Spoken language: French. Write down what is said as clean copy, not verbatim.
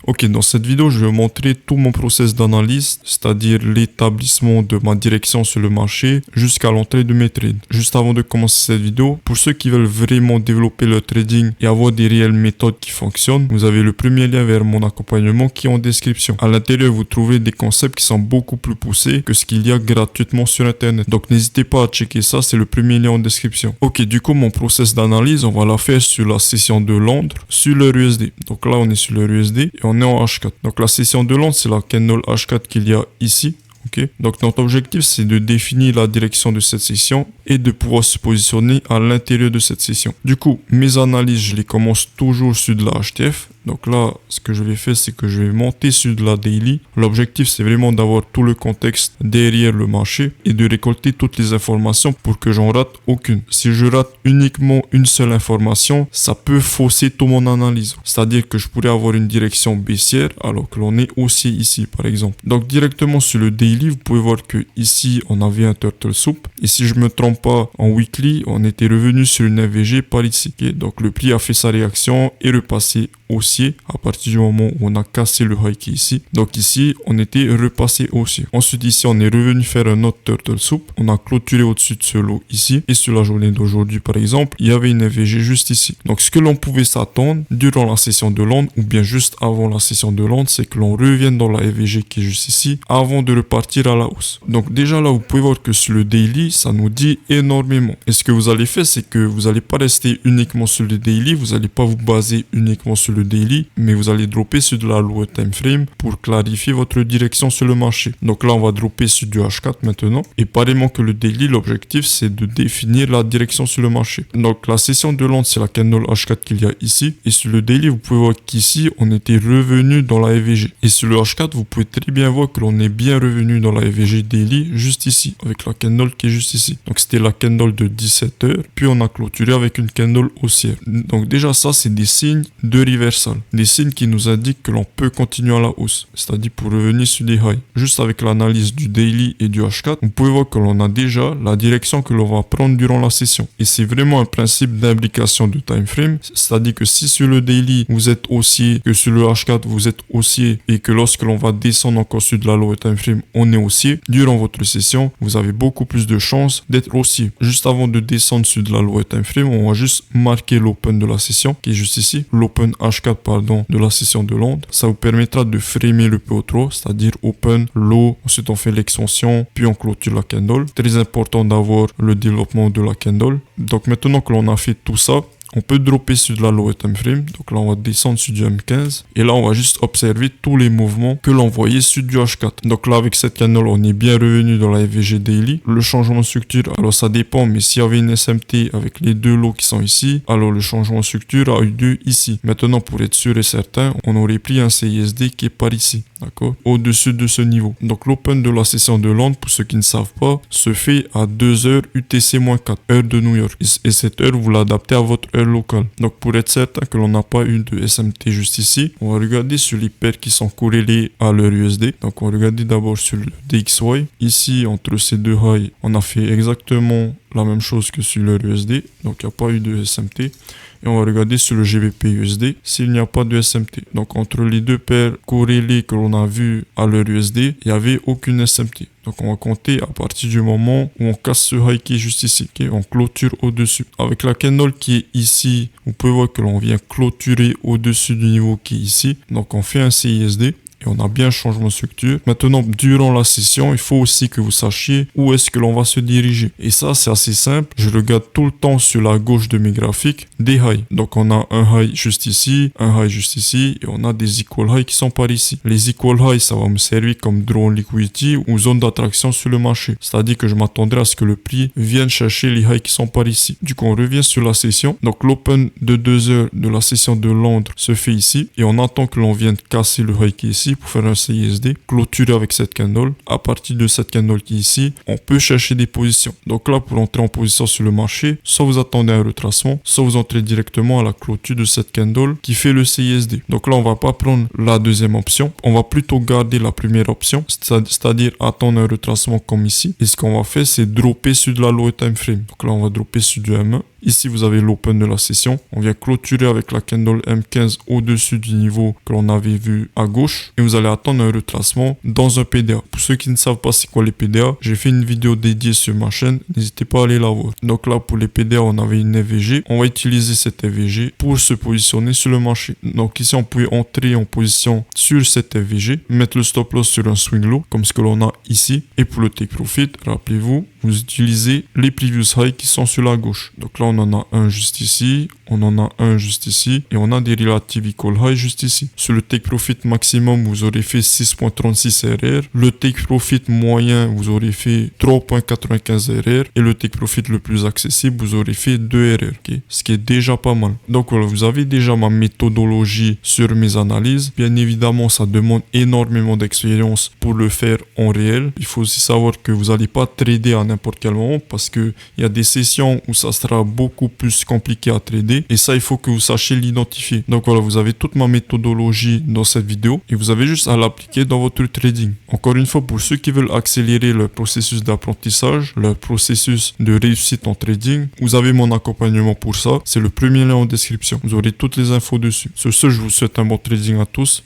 Ok, dans cette vidéo, je vais vous montrer tout mon process d'analyse, c'est-à-dire l'établissement de ma direction sur le marché jusqu'à l'entrée de mes trades. Juste avant de commencer cette vidéo, pour ceux qui veulent vraiment développer leur trading et avoir des réelles méthodes qui fonctionnent, vous avez le premier lien vers mon accompagnement qui est en description. À l'intérieur, vous trouverez des concepts qui sont beaucoup plus poussés que ce qu'il y a gratuitement sur Internet. Donc n'hésitez pas à checker ça, c'est le premier lien en description. Ok, du coup, mon process d'analyse, on va la faire sur la session de Londres, sur leur USD. Donc là, on est sur leur USD et on est en H4. Donc la session de Londres, c'est la candle H4 qu'il y a ici. Okay. Donc notre objectif, c'est de définir la direction de cette session et de pouvoir se positionner à l'intérieur de cette session. Du coup, mes analyses, je les commence toujours sur de la HTF. Donc là, ce que je vais faire, c'est que je vais monter sur de la daily. L'objectif, c'est vraiment d'avoir tout le contexte derrière le marché et de récolter toutes les informations pour que j'en rate aucune. Si je rate uniquement une seule information, ça peut fausser toute mon analyse. C'est-à-dire que je pourrais avoir une direction baissière alors que l'on est haussier ici, par exemple. Donc directement sur le daily, vous pouvez voir que ici, on avait un turtle soup. Et si je me trompe pas, en weekly, on était revenu sur une FVG par ici. Okay. Donc le prix a fait sa réaction et repassé haussier à partir du moment où on a cassé le high qui est ici. Donc ici, on était repassé haussier. Ensuite ici, on est revenu faire un autre turtle soup. On a clôturé au-dessus de ce lot ici. Et sur la journée d'aujourd'hui, par exemple, il y avait une FVG juste ici. Donc ce que l'on pouvait s'attendre durant la session de Londres ou bien juste avant la session de Londres, c'est que l'on revienne dans la FVG qui est juste ici avant de repartir à la hausse. Donc déjà là, vous pouvez voir que sur le daily, ça nous dit énormément. Et ce que vous allez faire, c'est que vous n'allez pas rester uniquement sur le daily, vous n'allez pas vous baser uniquement sur le daily, mais vous allez dropper sur de la lower time frame pour clarifier votre direction sur le marché. Donc là, on va dropper sur du H4 maintenant. Et pareillement que le daily, l'objectif, c'est de définir la direction sur le marché. Donc la session de Londres, c'est la candle H4 qu'il y a ici. Et sur le daily, vous pouvez voir qu'ici, on était revenu dans la FVG. Et sur le H4, vous pouvez très bien voir que l'on est bien revenu dans la FVG daily, juste ici, avec la candle qui est juste ici. Donc c'était la candle de 17 heures, puis on a clôturé avec une candle haussière. Donc déjà ça, c'est des signes de reversal, des signes qui nous indiquent que l'on peut continuer à la hausse, c'est-à-dire pour revenir sur des highs. Juste avec l'analyse du daily et du H4, vous pouvez voir que l'on a déjà la direction que l'on va prendre durant la session. Et c'est vraiment un principe d'imbrication de time frame, c'est-à-dire que si sur le daily vous êtes haussier, que sur le H4 vous êtes haussier et que lorsque l'on va descendre encore sur de la lower time frame, on est haussier, durant votre session, vous avez beaucoup plus de chances d'être haussier. Juste avant de descendre sur de la lower time frame, on va juste marquer l'open de la session qui est juste ici, l'open H4 de la session de Londres. Ça vous permettra de framer le peu au trop, c'est-à-dire open, low, ensuite on fait l'extension, puis on clôture la candle. Très important d'avoir le développement de la candle. Donc maintenant que l'on a fait tout ça, on peut dropper sur de la lower time frame. Donc là, on va descendre sur du M15. Et là, on va juste observer tous les mouvements que l'on voyait sur du H4. Donc là, avec cette candle, on est bien revenu dans la FVG daily. Le changement de structure, alors ça dépend. Mais s'il y avait une SMT avec les deux lots qui sont ici, alors le changement de structure a eu lieu ici. Maintenant, pour être sûr et certain, on aurait pris un CISD qui est par ici. D'accord, au-dessus de ce niveau. Donc l'open de la session de Londres, pour ceux qui ne savent pas, se fait à 2h UTC-4, heure de New York. Et cette heure, vous l'adaptez à votre heure locale. Donc pour être certain que l'on n'a pas une de SMT juste ici, on va regarder sur les paires qui sont corrélées à leur USD. Donc on va regarder d'abord sur le DXY. Ici, entre ces deux highs, on a fait exactement la même chose que sur leur USD. Donc il n'y a pas eu de SMT. Et on va regarder sur le GBP USD s'il n'y a pas de SMT. Donc entre les deux paires corrélées que l'on a vues à leur USD, il n'y avait aucune SMT. Donc on va compter à partir du moment où on casse ce high qui est juste ici. Okay? On clôture au-dessus. Avec la candle qui est ici, vous pouvez voir que l'on vient clôturer au-dessus du niveau qui est ici. Donc on fait un CISD. Et on a bien un changement de structure. Maintenant, durant la session, il faut aussi que vous sachiez où est-ce que l'on va se diriger. Et ça, c'est assez simple. Je regarde tout le temps sur la gauche de mes graphiques des highs. Donc, on a un high juste ici, un high juste ici, et on a des equal highs qui sont par ici. Les equal highs, ça va me servir comme drone liquidity ou zone d'attraction sur le marché. C'est-à-dire que je m'attendrai à ce que le prix vienne chercher les highs qui sont par ici. Du coup, on revient sur la session. Donc, l'open de 2 heures de la session de Londres se fait ici. Et on attend que l'on vienne casser le high qui est ici. ici pour faire un CISD, clôturer avec cette candle. À partir de cette candle qui est ici, on peut chercher des positions. Donc là, pour entrer en position sur le marché, soit vous attendez un retracement, soit vous entrez directement à la clôture de cette candle qui fait le CISD. Donc là, on va pas prendre la deuxième option, on va plutôt garder la première option, c'est-à-dire attendre un retracement comme ici. Et ce qu'on va faire, c'est dropper sur de la lower time frame. Donc là, on va dropper sur du M1. Ici, vous avez l'open de la session. On vient clôturer avec la candle M15 au-dessus du niveau que l'on avait vu à gauche. Et vous allez attendre un retracement dans un PDA. Pour ceux qui ne savent pas c'est quoi les PDA, j'ai fait une vidéo dédiée sur ma chaîne. N'hésitez pas à aller la voir. Donc là, pour les PDA, on avait une FVG. On va utiliser cette FVG pour se positionner sur le marché. Donc ici, on pouvait entrer en position sur cette FVG, mettre le stop loss sur un swing low, comme ce que l'on a ici. Et pour le take profit, rappelez-vous, vous utilisez les previous highs qui sont sur la gauche. Donc là, on en a un juste ici, on en a un juste ici, et on a des relative equal high juste ici. Sur le take profit maximum, vous aurez fait 6.36 RR. Le take profit moyen, vous aurez fait 3.95 RR. Et le take profit le plus accessible, vous aurez fait 2 RR. Okay? Ce qui est déjà pas mal. Donc voilà, vous avez déjà ma méthodologie sur mes analyses. Bien évidemment, ça demande énormément d'expérience pour le faire en réel. Il faut aussi savoir que vous n'allez pas trader à n'importe quel moment parce que il y a des sessions où ça sera beaucoup plus compliqué à trader et ça il faut que vous sachiez l'identifier. Donc voilà, vous avez toute ma méthodologie dans cette vidéo et vous avez juste à l'appliquer dans votre trading. Encore une fois, pour ceux qui veulent accélérer le processus d'apprentissage, le processus de réussite en trading, vous avez mon accompagnement pour ça. C'est le premier lien en description. Vous aurez toutes les infos dessus. Sur ce, je vous souhaite un bon trading à tous